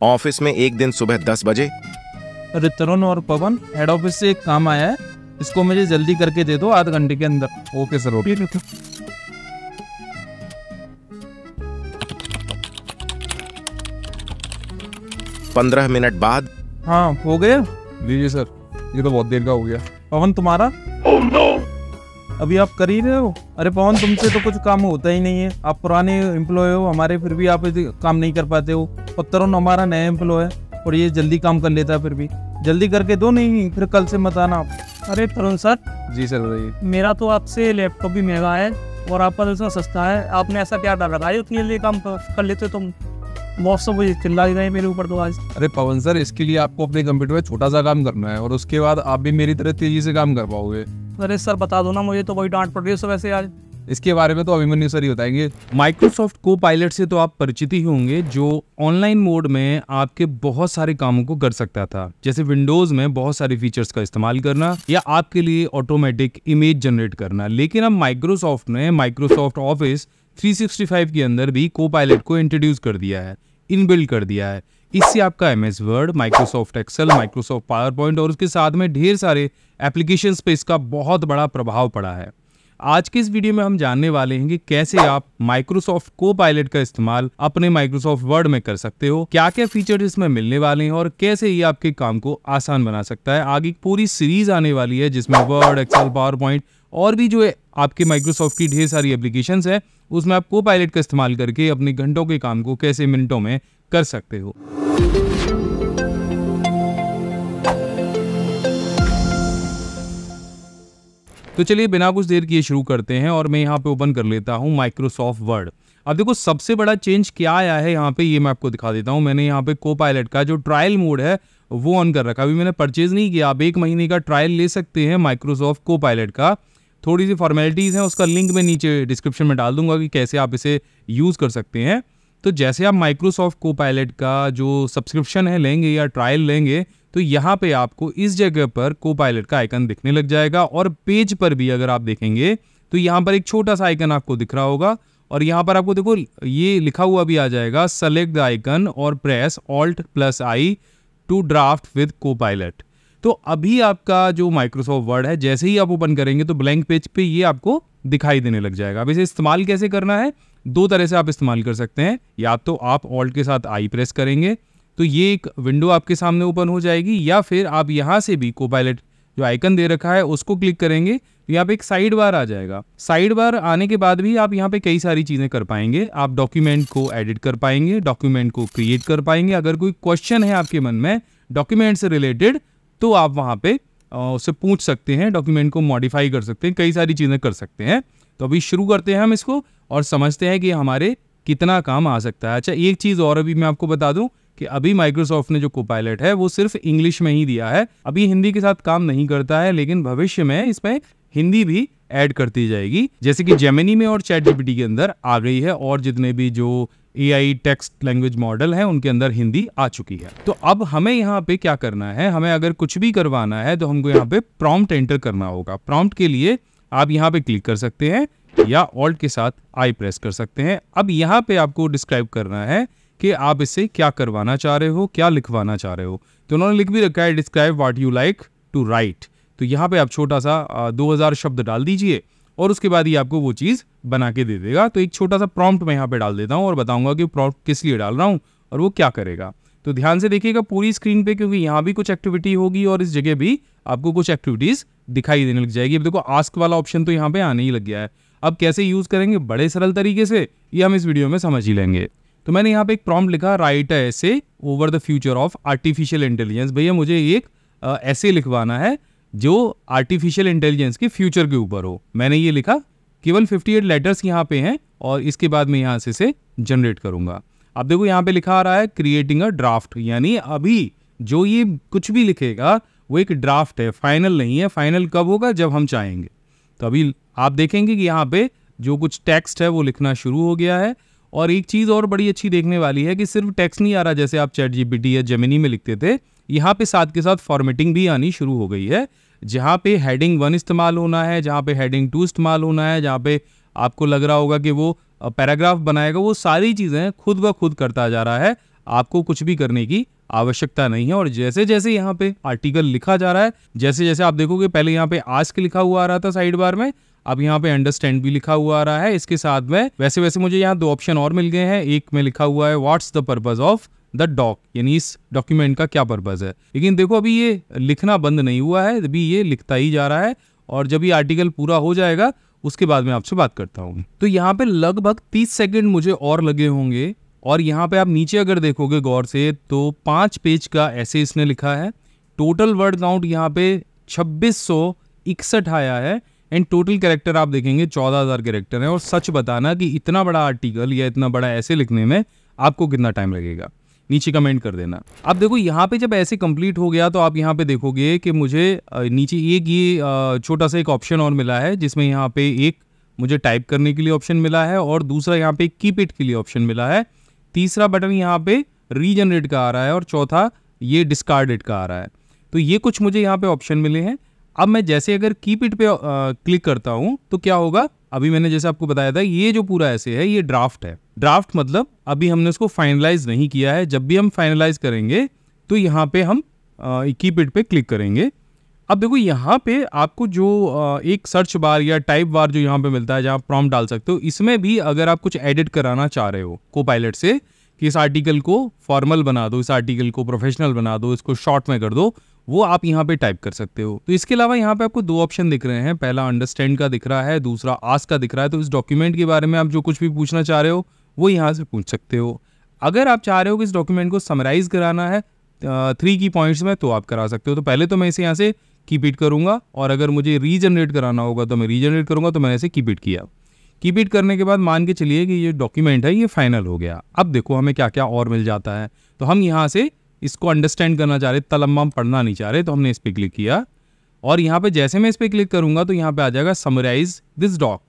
Office में एक दिन सुबह 10 बजे। अरे तरुण और पवन, हेड ऑफिस से एक काम आया है, इसको मुझे जल्दी करके दे दो, आध घंटे के अंदर। Okay sir, okay. 15 मिनट बाद। हाँ, हो गया। लीजिए सर, ये तो बहुत देर का हो गया। पवन तुम्हारा? अभी आप कर ही रहे हो? अरे पवन, तुमसे तो कुछ काम होता ही नहीं है, आप पुराने एम्प्लॉय हो हमारे, फिर भी आप काम नहीं कर पाते हो। और तरुण हमारा नया एम्प्लॉय है और ये जल्दी काम कर लेता है, फिर भी जल्दी करके दो, नहीं फिर कल से मत आना आप। अरे तरुण सर। जी सर, बताइए। मेरा तो आपसे लैपटॉप भी महंगा है और आपका दूसरा सस्ता है, आपने ऐसा क्या डाल रखा है उतनी जल्दी काम कर लेते तुम? बॉस तो मुझे चिल्ला ही रहे मेरे ऊपर तो आज। अरे पवन सर, इसके लिए आपको अपने कंप्यूटर में छोटा सा काम करना है और उसके बाद आप भी मेरी तरह तेजी से काम कर पाओगे। अरे सर बता दो ना, मुझे तो वही डांट पड़ रही है सुबह से आज। इसके बारे में तो अभिमन्यु सर ही बताएंगे। माइक्रोसॉफ्ट कोपायलट से तो आप परिचित ही होंगे, जो ऑनलाइन मोड में आपके बहुत सारे कामों को कर सकता था, जैसे विंडोज में बहुत सारे फीचर्स का इस्तेमाल करना या आपके लिए ऑटोमेटिक इमेज जनरेट करना। लेकिन अब माइक्रोसॉफ्ट ने माइक्रोसॉफ्ट ऑफिस 365 के अंदर भी कोपायलट को इंट्रोड्यूस कर दिया है, इनबिल्ड कर दिया है। इससे आपका MS word, Microsoft Excel, Microsoft PowerPoint और उसके साथ में ढेर सारे एप्लीकेशंस पे इसका बहुत बड़ा प्रभाव पड़ा है। आज के इस वीडियो में हम जानने वाले हैं कि कैसे आप माइक्रोसॉफ्ट कोपायलट का इस्तेमाल अपने माइक्रोसॉफ्ट वर्ड में कर सकते हो, क्या क्या फीचर्स इसमें मिलने वाले हैं और कैसे ये आपके काम को आसान बना सकता है। आगे पूरी सीरीज आने वाली है जिसमें वर्ड, एक्सेल, पावर पॉइंट और भी जो है आपके माइक्रोसॉफ्ट की ढेर सारी एप्लीकेशंस है, उसमें आप कोपायलट का इस्तेमाल करके अपने घंटों के काम को कैसे मिनटों में कर सकते हो। तो चलिए बिना कुछ देर किए शुरू करते हैं और मैं यहाँ पे ओपन कर लेता हूँ माइक्रोसॉफ्ट वर्ड। अब देखो सबसे बड़ा चेंज क्या आया है यहाँ पे, ये मैं आपको दिखा देता हूँ। मैंने यहाँ पे कोपायलट का जो ट्रायल मोड है वो ऑन कर रखा। अभी मैंने परचेज नहीं किया, आप 1 महीने का ट्रायल ले सकते हैं माइक्रोसॉफ्ट कोपायलट का। थोड़ी सी फॉर्मेलिटीज़ हैं, उसका लिंक मैं नीचे डिस्क्रिप्शन में डाल दूंगा कि कैसे आप इसे यूज़ कर सकते हैं। तो जैसे आप माइक्रोसॉफ्ट कोपायलट का जो सब्सक्रिप्शन है लेंगे या ट्रायल लेंगे, तो यहाँ पे आपको इस जगह पर कोपायलट का आइकन दिखने लग जाएगा और पेज पर भी अगर आप देखेंगे तो यहाँ पर एक छोटा सा आइकन आपको दिख रहा होगा और यहाँ पर आपको देखो ये लिखा हुआ भी आ जाएगा, सेलेक्ट द आइकन और press Alt+I to draft with Copilot. तो अभी आपका जो माइक्रोसॉफ्ट वर्ड है जैसे ही आप ओपन करेंगे तो ब्लैंक पेज पे ये आपको दिखाई देने लग जाएगा। अब इसे इस्तेमाल कैसे करना है, 2 तरह से आप इस्तेमाल कर सकते हैं। या तो आप Alt के साथ I प्रेस करेंगे तो ये एक विंडो आपके सामने ओपन हो जाएगी, या फिर आप यहाँ से भी कोपायलट जो आइकन दे रखा है उसको क्लिक करेंगे तो यहाँ पे एक साइड बार आ जाएगा। साइड बार आने के बाद भी आप यहाँ पे कई सारी चीज़ें कर पाएंगे। आप डॉक्यूमेंट को एडिट कर पाएंगे, डॉक्यूमेंट को क्रिएट कर पाएंगे। अगर कोई क्वेश्चन है आपके मन में डॉक्यूमेंट से रिलेटेड तो आप वहाँ पे उससे पूछ सकते हैं, डॉक्यूमेंट को मॉडिफाई कर सकते हैं, कई सारी चीज़ें कर सकते हैं। तो अभी शुरू करते हैं हम इसको और समझते हैं कि हमारे कितना काम आ सकता है। अच्छा, एक चीज़ और अभी मैं आपको बता दूं कि अभी माइक्रोसॉफ्ट ने जो कोपायलट है वो सिर्फ इंग्लिश में ही दिया है, अभी हिंदी के साथ काम नहीं करता है, लेकिन भविष्य में इसमें हिंदी भी ऐड करती जाएगी, जैसे कि जेमिनी में और ChatGPT के अंदर आ गई है और जितने भी जो AI टेक्स्ट लैंग्वेज मॉडल है उनके अंदर हिंदी आ चुकी है। तो अब हमें यहाँ पे क्या करना है, हमें अगर कुछ भी करवाना है तो हमको यहाँ पे प्रॉम्प्ट एंटर करना होगा। प्रॉम्प्ट के लिए आप यहाँ पे क्लिक कर सकते हैं या Alt के साथ I प्रेस कर सकते हैं। अब यहाँ पे आपको डिस्क्राइब करना है कि आप इससे क्या करवाना चाह रहे हो, क्या लिखवाना चाह रहे हो। तो उन्होंने लिख भी रखा है, describe what you like to write. तो यहाँ पे आप छोटा सा 2000 शब्द डाल दीजिए और उसके बाद ही आपको वो चीज़ बना के दे देगा। तो एक छोटा सा प्रॉम्प्ट मैं यहाँ पे डाल देता हूँ और बताऊंगा कि प्रॉम्प्ट किस लिए डाल रहा हूँ और वो क्या करेगा। तो ध्यान से देखिएगा पूरी स्क्रीन पे, क्योंकि यहाँ भी कुछ एक्टिविटी होगी और इस जगह भी आपको कुछ एक्टिविटीज़ दिखाई देने लग जाएगी। अब देखो आस्क वाला ऑप्शन तो यहाँ पे आने ही लग गया है। अब कैसे यूज़ करेंगे बड़े सरल तरीके से, ये हम इस वीडियो में समझ ही लेंगे। तो मैंने यहाँ पे एक प्रॉम्प्ट लिखा, right a essay over the future of artificial intelligence. भैया मुझे एक ऐसे लिखवाना है जो आर्टिफिशियल इंटेलिजेंस के फ्यूचर के ऊपर हो। मैंने ये लिखा, केवल 58 लेटर्स यहाँ पे हैं और इसके बाद मैं यहाँ से जनरेट करूँगा। अब देखो यहाँ पे लिखा आ रहा है क्रिएटिंग अ ड्राफ्ट, यानी अभी जो ये कुछ भी लिखेगा वो एक ड्राफ्ट है, फाइनल नहीं है। फाइनल कब होगा, जब हम चाहेंगे। तो अभी आप देखेंगे कि यहाँ पे जो कुछ टेक्स्ट है वो लिखना शुरू हो गया है। और एक चीज़ और बड़ी अच्छी देखने वाली है कि सिर्फ टेक्स्ट नहीं आ रहा जैसे आप ChatGPT या जेमिनी में लिखते थे, यहाँ पे साथ के साथ फॉर्मेटिंग भी आनी शुरू हो गई है। जहाँ पे हेडिंग 1 इस्तेमाल होना है, जहाँ पे हेडिंग 2 इस्तेमाल होना है, जहाँ पे आपको लग रहा होगा कि वो पैराग्राफ बनाएगा, वो सारी चीज़ें खुद ब खुद करता जा रहा है। आपको कुछ भी करने की आवश्यकता नहीं है। और जैसे जैसे यहाँ पे आर्टिकल लिखा जा रहा है, जैसे जैसे आप देखोगे, पहले यहाँ पे आस्क लिखा हुआ आ रहा था साइड बार में, अब यहाँ पे अंडरस्टैंड भी लिखा हुआ आ रहा है। इसके साथ में वैसे वैसे मुझे यहाँ 2 ऑप्शन और मिल गए हैं। एक में लिखा हुआ है what's the purpose of the doc, यानी इस डॉक्यूमेंट का क्या पर्पज है। लेकिन देखो अभी ये लिखना बंद नहीं हुआ है, अभी ये लिखता ही जा रहा है। और जब ये आर्टिकल पूरा हो जाएगा उसके बाद मैं आपसे बात करता हूँ। तो यहाँ पे लगभग 30 सेकंड मुझे और लगे होंगे। और यहाँ पे आप नीचे अगर देखोगे गौर से तो 5 पेज का ऐसे इसने लिखा है। टोटल वर्ड काउंट यहाँ पे 2661 आया है। एंड टोटल कैरेक्टर आप देखेंगे 14,000 कैरेक्टर है। और सच बताना कि इतना बड़ा आर्टिकल या इतना बड़ा ऐसे लिखने में आपको कितना टाइम लगेगा, नीचे कमेंट कर देना। अब देखो यहाँ पे जब ऐसे कंप्लीट हो गया तो आप यहाँ पे देखोगे कि मुझे नीचे एक ये छोटा सा एक ऑप्शन और मिला है, जिसमें यहाँ पे एक मुझे टाइप करने के लिए ऑप्शन मिला है और दूसरा यहाँ पे कीप इट के लिए ऑप्शन मिला है। तीसरा बटन यहाँ पे रीजनरेट का आ रहा है और चौथा ये डिस्कार्ड इट का आ रहा है। तो ये कुछ मुझे यहाँ पे ऑप्शन मिले हैं। अब मैं जैसे अगर कीप इट पे क्लिक करता हूँ तो क्या होगा, अभी मैंने जैसे आपको बताया था ये जो पूरा ऐसे है ये ड्राफ्ट है। ड्राफ्ट मतलब अभी हमने उसको फाइनलाइज नहीं किया है। जब भी हम फाइनलाइज करेंगे तो यहाँ पे हम कीप इट पे क्लिक करेंगे। अब देखो यहाँ पे आपको जो एक सर्च बार या टाइप बार जो यहाँ पे मिलता है जहाँ प्रॉम्प्ट डाल सकते हो, इसमें भी अगर आप कुछ एडिट कराना चाह रहे हो कोपायलट से कि इस आर्टिकल को फॉर्मल बना दो, इस आर्टिकल को प्रोफेशनल बना दो, इसको शॉर्ट में कर दो, वो आप यहाँ पे टाइप कर सकते हो। तो इसके अलावा यहाँ पे आपको 2 ऑप्शन दिख रहे हैं। पहला अंडरस्टैंड का दिख रहा है, दूसरा आस्क का दिख रहा है। तो इस डॉक्यूमेंट के बारे में आप जो कुछ भी पूछना चाह रहे हो वो यहाँ से पूछ सकते हो। अगर आप चाह रहे हो कि इस डॉक्यूमेंट को समराइज कराना है 3 की पॉइंट्स में तो आप करा सकते हो। तो पहले तो मैं इसे यहाँ से कीप इट करूँगा और अगर मुझे रीजनरेट कराना होगा तो मैं रीजनरेट करूँगा। तो मैंने इसे कीप इट किया। कीप इट करने के बाद मान के चलिए कि ये डॉक्यूमेंट है ये फाइनल हो गया। अब देखो हमें क्या क्या और मिल जाता है। तो हम यहाँ से इसको अंडरस्टैंड करना चाह रहे, तलम्मा पढ़ना नहीं चाह रहे, तो हमने इस पर क्लिक किया और यहाँ पे जैसे मैं इस पर क्लिक करूँगा तो यहाँ पे आ जाएगा समराइज दिस डॉक।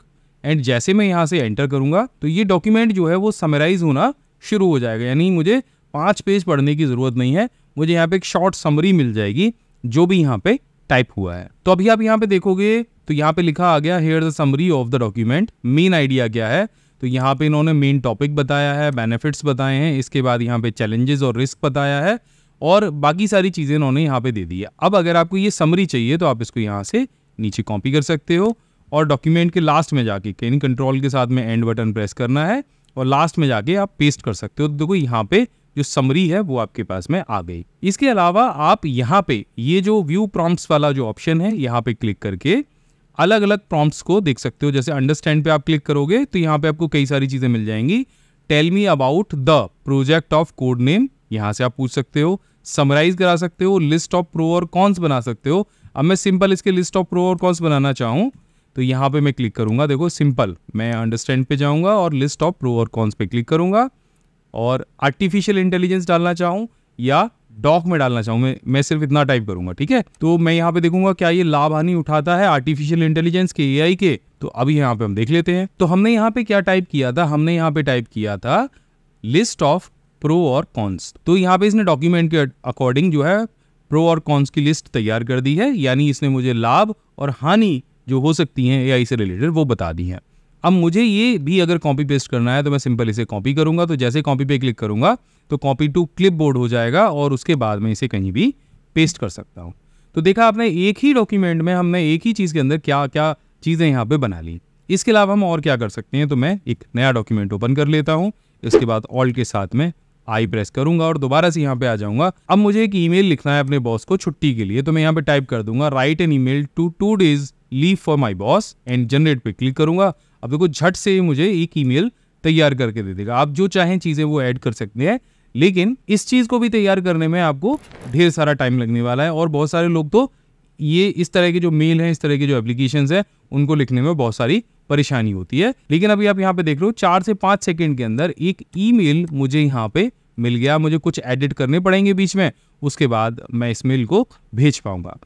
एंड जैसे मैं यहाँ से एंटर करूँगा तो ये डॉक्यूमेंट जो है वो समराइज होना शुरू हो जाएगा। यानी मुझे 5 पेज पढ़ने की ज़रूरत नहीं है, मुझे यहाँ पे एक शॉर्ट समरी मिल जाएगी जो भी यहाँ पे टाइप हुआ है। तो अभी आप यहाँ पे देखोगे तो यहाँ पे लिखा आ गया here the summary of the document. Main idea क्या है, तो यहाँ पे इन्होंने मेन टॉपिक बताया है, बेनिफिट्स बताए हैं, इसके बाद यहाँ पे चैलेंजेस और रिस्क बताया है और बाकी सारी चीज़ें इन्होंने यहाँ पे दे दी है। अब अगर आपको ये समरी चाहिए तो आप इसको यहाँ से नीचे कॉपी कर सकते हो और डॉक्यूमेंट के लास्ट में जाके कहीं कंट्रोल के साथ में एंड बटन प्रेस करना है और लास्ट में जाके आप पेस्ट कर सकते हो। तो देखो यहाँ पे जो समरी है वो आपके पास में आ गई। इसके अलावा आप यहाँ पे ये जो व्यू प्रॉम्प्ट्स वाला जो ऑप्शन है यहाँ पे क्लिक करके अलग अलग प्रॉम्प्ट्स को देख सकते हो। जैसे अंडरस्टैंड पे आप क्लिक करोगे तो यहाँ पे आपको कई सारी चीज़ें मिल जाएंगी। Tell me about the project of code name, यहाँ से आप पूछ सकते हो। समराइज करा सकते हो, लिस्ट ऑफ प्रो और कॉन्स बना सकते हो। अब मैं सिंपल इसके लिस्ट ऑफ प्रो और कॉन्स बनाना चाहूँ तो यहाँ पे मैं क्लिक करूँगा। देखो सिंपल, मैं अंडरस्टैंड पे जाऊँगा और लिस्ट ऑफ प्रो और कॉन्स पे क्लिक करूँगा और आर्टिफिशियल इंटेलिजेंस डालना चाहूँ या डॉक में डालना चाहूँ, मैं सिर्फ इतना टाइप करूंगा। ठीक है, तो मैं यहाँ पे देखूंगा क्या ये लाभ हानि उठाता है आर्टिफिशियल इंटेलिजेंस के, एआई के। तो अभी यहाँ पे हम देख लेते हैं। तो हमने यहाँ पे क्या टाइप किया था, हमने यहाँ पे टाइप किया था लिस्ट ऑफ प्रो और कॉन्स। तो यहाँ पे इसने डॉक्यूमेंट के अकॉर्डिंग जो है प्रो और कॉन्स की लिस्ट तैयार कर दी है। यानी इसने मुझे लाभ और हानि जो हो सकती हैं एआई से रिलेटेड वो बता दी हैं। अब मुझे ये भी अगर कॉपी पेस्ट करना है तो मैं सिंपल इसे कॉपी करूंगा। तो जैसे कॉपी पे क्लिक करूंगा तो कॉपी टू क्लिपबोर्ड हो जाएगा और उसके बाद में इसे कहीं भी पेस्ट कर सकता हूं। तो देखा आपने, एक ही डॉक्यूमेंट में हमने एक ही चीज़ के अंदर क्या क्या चीज़ें यहाँ पे बना ली। इसके अलावा हम और क्या कर सकते हैं, तो मैं एक नया डॉक्यूमेंट ओपन कर लेता हूँ। इसके बाद ऑल्ट के साथ में आई प्रेस करूंगा और दोबारा से यहाँ पे आ जाऊंगा। अब मुझे एक ईमेल लिखना है अपने बॉस को छुट्टी के लिए। तो मैं यहाँ पे टाइप कर दूंगा write an email to 2 days leave for my boss and generate पे क्लिक करूंगा। अब देखो झट से मुझे एक ईमेल तैयार करके दे देगा। आप जो चाहें चीज़ें वो ऐड कर सकते हैं, लेकिन इस चीज़ को भी तैयार करने में आपको ढेर सारा टाइम लगने वाला है। और बहुत सारे लोग तो ये इस तरह के जो मेल हैं, इस तरह के जो एप्लीकेशंस हैं, उनको लिखने में बहुत सारी परेशानी होती है। लेकिन अभी आप यहाँ पे देख लो 4 से 5 सेकंड के अंदर एक ईमेल मुझे यहाँ पे मिल गया। मुझे कुछ एडिट करने पड़ेंगे बीच में, उसके बाद मैं इस मेल को भेज पाऊंगा।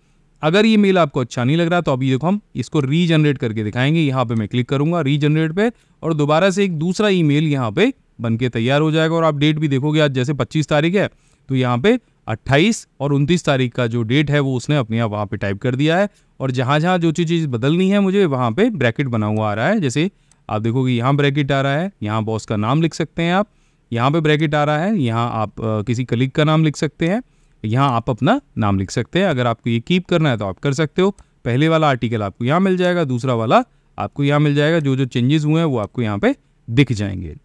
अगर ये मेल आपको अच्छा नहीं लग रहा तो अभी देखो हम इसको रीजनरेट करके दिखाएंगे। यहाँ पे मैं क्लिक करूंगा रीजनरेट पे और दोबारा से एक दूसरा ईमेल यहाँ पे बनके तैयार हो जाएगा। और आप डेट भी देखोगे, आज जैसे 25 तारीख है तो यहाँ पे 28 और 29 तारीख का जो डेट है वो उसने अपने आप वहाँ पे टाइप कर दिया है। और जहाँ जहाँ जो चीज़ बदलनी है मुझे वहाँ पे ब्रैकेट बना हुआ आ रहा है। जैसे आप देखोगे यहाँ ब्रैकेट आ रहा है, यहाँ बॉस का नाम लिख सकते हैं आप यहाँ पे ब्रैकेट आ रहा है, यहाँ आप किसी कलीग का नाम लिख सकते हैं, यहाँ आप अपना नाम लिख सकते हैं। अगर आपको ये कीप करना है तो आप कर सकते हो। पहले वाला आर्टिकल आपको यहाँ मिल जाएगा, दूसरा वाला आपको यहाँ मिल जाएगा। जो जो चेंजेस हुए हैं वो आपको यहाँ पे दिख जाएंगे।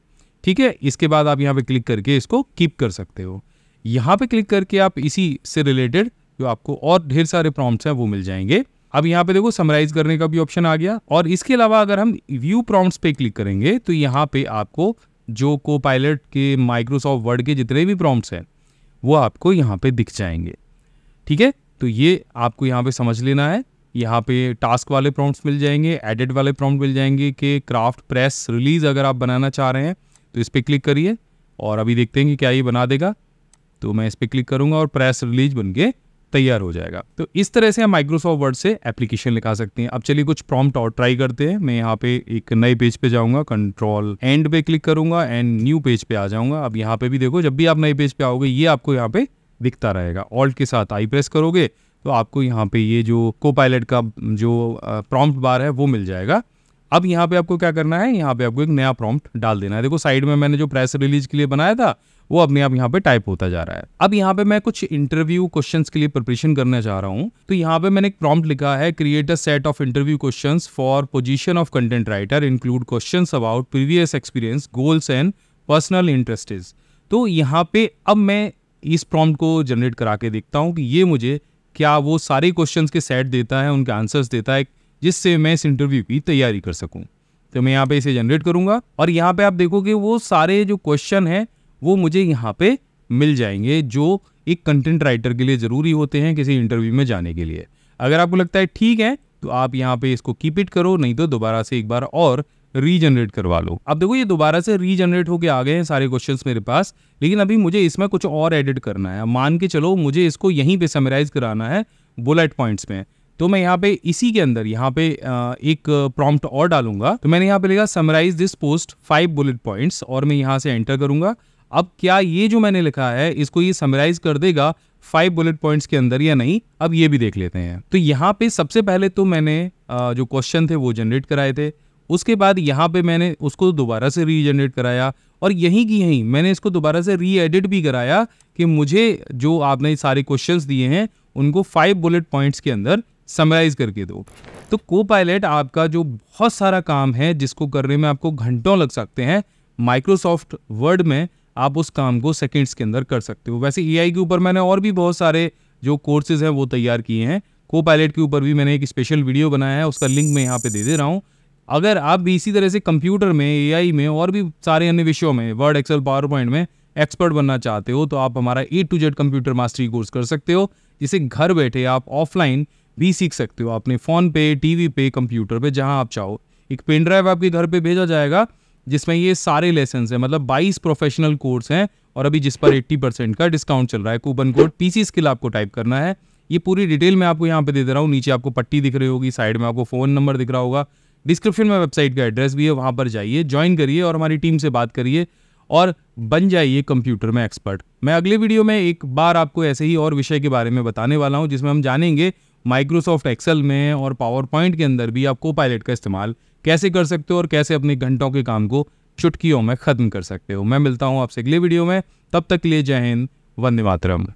ठीक है, इसके बाद आप यहाँ पे क्लिक करके इसको कीप कर सकते हो। यहाँ पे क्लिक करके आप इसी से रिलेटेड जो आपको और ढेर सारे प्रॉम्प्ट्स हैं वो मिल जाएंगे। अब यहाँ पे देखो समराइज करने का भी ऑप्शन आ गया। और इसके अलावा अगर हम व्यू प्रॉम्प्ट्स पे क्लिक करेंगे तो यहाँ पे आपको जो कोपायलट के माइक्रोसॉफ्ट वर्ड के जितने भी प्रॉम्प्ट्स हैं वो आपको यहाँ पे दिख जाएंगे। ठीक है, तो ये आपको यहाँ पे समझ लेना है। यहाँ पे टास्क वाले प्रॉम्प्ट्स मिल जाएंगे, एडिट वाले प्रॉम्प्ट मिल जाएंगे कि क्राफ्ट प्रेस रिलीज अगर आप बनाना चाह रहे हैं तो इस पर क्लिक करिए और अभी देखते हैं कि क्या ये बना देगा। तो मैं इस पर क्लिक करूँगा और प्रेस रिलीज बन के तैयार हो जाएगा। तो इस तरह से हम माइक्रोसॉफ्ट वर्ड से एप्लीकेशन लिखा सकते हैं। अब चलिए कुछ प्रॉम्प्ट और ट्राई करते हैं। मैं यहाँ पे एक नए पेज पे जाऊँगा, कंट्रोल एंड पे क्लिक करूँगा एंड न्यू पेज पे आ जाऊँगा। अब यहाँ पे भी देखो, जब भी आप नए पेज पे आओगे ये आपको यहाँ पे दिखता रहेगा। ऑल्ट के साथ आई प्रेस करोगे तो आपको यहाँ पे ये जो कोपायलट का जो प्रॉम्प्ट बार है वो मिल जाएगा। अब यहाँ पे आपको क्या करना है, यहाँ पे आपको एक नया प्रॉम्प्ट डाल देना है। देखो साइड में मैंने जो प्रेस रिलीज के लिए बनाया था वो अपने आप यहाँ पे टाइप होता जा रहा है। अब यहाँ पे मैं कुछ इंटरव्यू क्वेश्चंस के लिए प्रिपरेशन करना चाह रहा हूँ। तो यहाँ पे मैंने एक प्रॉम्प्ट लिखा है, create a set of interview questions for position of content writer, include questions about previous experience, goals and personal interests. तो यहाँ पे अब मैं इस प्रॉम्प्ट को जनरेट करा के देखता हूँ कि ये मुझे क्या वो सारे क्वेश्चंस के सेट देता है, उनके आंसर्स देता है, जिससे मैं इस इंटरव्यू की तैयारी कर सकूं। तो मैं यहाँ पे इसे जनरेट करूंगा और यहाँ पे आप देखोगे वो सारे जो क्वेश्चन हैं वो मुझे यहाँ पे मिल जाएंगे जो एक कंटेंट राइटर के लिए ज़रूरी होते हैं किसी इंटरव्यू में जाने के लिए। अगर आपको लगता है ठीक है तो आप यहाँ पे इसको कीप इट करो, नहीं तो दोबारा से एक बार और रीजनरेट करवा लो। अब देखो ये दोबारा से रीजनरेट होके आ गए हैं सारे क्वेश्चंस मेरे पास, लेकिन अभी मुझे इसमें कुछ और एडिट करना है। मान के चलो मुझे इसको यहीं पे समराइज कराना है बुलेट पॉइंट्स में। तो मैं यहाँ पे इसी के अंदर यहाँ पे एक प्रॉम्प्ट और डालूंगा। तो मैंने यहाँ पे लिखा summarise this post 5 bullet points और मैं यहाँ से एंटर करूंगा। अब क्या ये जो मैंने लिखा है इसको ये समराइज कर देगा 5 बुलेट पॉइंट्स के अंदर या नहीं, अब ये भी देख लेते हैं। तो यहाँ पे सबसे पहले तो मैंने जो क्वेश्चन थे वो जनरेट कराए थे, उसके बाद यहाँ पे मैंने उसको दोबारा से रीजनरेट कराया और यहीं की यहीं मैंने इसको दोबारा से री एडिट भी कराया कि मुझे जो आपने सारे क्वेश्चंस दिए हैं उनको 5 बुलेट पॉइंट्स के अंदर समराइज करके दो। तो कोपायलट आपका जो बहुत सारा काम है जिसको करने में आपको घंटों लग सकते हैं, माइक्रोसॉफ्ट वर्ड में आप उस काम को सेकंड्स के अंदर कर सकते हो। वैसे एआई के ऊपर मैंने और भी बहुत सारे जो कोर्सेज हैं वो तैयार किए हैं। कोपायलट के ऊपर भी मैंने एक स्पेशल वीडियो बनाया है, उसका लिंक मैं यहाँ पे दे रहा हूँ। अगर आप भी इसी तरह से कंप्यूटर में, एआई में और भी सारे अन्य विषयों में, वर्ड, एक्सेल, पावर पॉइंट में एक्सपर्ट बनना चाहते हो तो आप हमारा A to Z computer mastery course कर सकते हो, जिसे घर बैठे आप ऑफलाइन भी सीख सकते हो अपने फ़ोन पे, टीवी पे, कंप्यूटर पे, जहां आप चाहो। एक पेन ड्राइव आपके घर पे भेजा जाएगा जिसमें ये सारे लेसन्स हैं, मतलब 22 प्रोफेशनल कोर्स हैं और अभी जिस पर 80% का डिस्काउंट चल रहा है। कूपन कोड PC स्किल आपको टाइप करना है। ये पूरी डिटेल मैं आपको यहाँ पे दे दे रहा हूँ। नीचे आपको पट्टी दिख रही होगी, साइड में आपको फ़ोन नंबर दिख रहा होगा, डिस्क्रिप्शन में वेबसाइट का एड्रेस भी है, वहाँ पर जाइए, ज्वाइन करिए और हमारी टीम से बात करिए और बन जाइए कंप्यूटर में एक्सपर्ट। मैं अगले वीडियो में एक बार आपको ऐसे ही और विषय के बारे में बताने वाला हूँ, जिसमें हम जानेंगे माइक्रोसॉफ्ट एक्सेल में और पावर पॉइंट के अंदर भी आप कोपायलट का इस्तेमाल कैसे कर सकते हो और कैसे अपने घंटों के काम को चुटकियों में ख़त्म कर सकते हो। मैं मिलता हूँ आपसे अगले वीडियो में, तब तक के लिए जय हिंद, वंदे मातरम।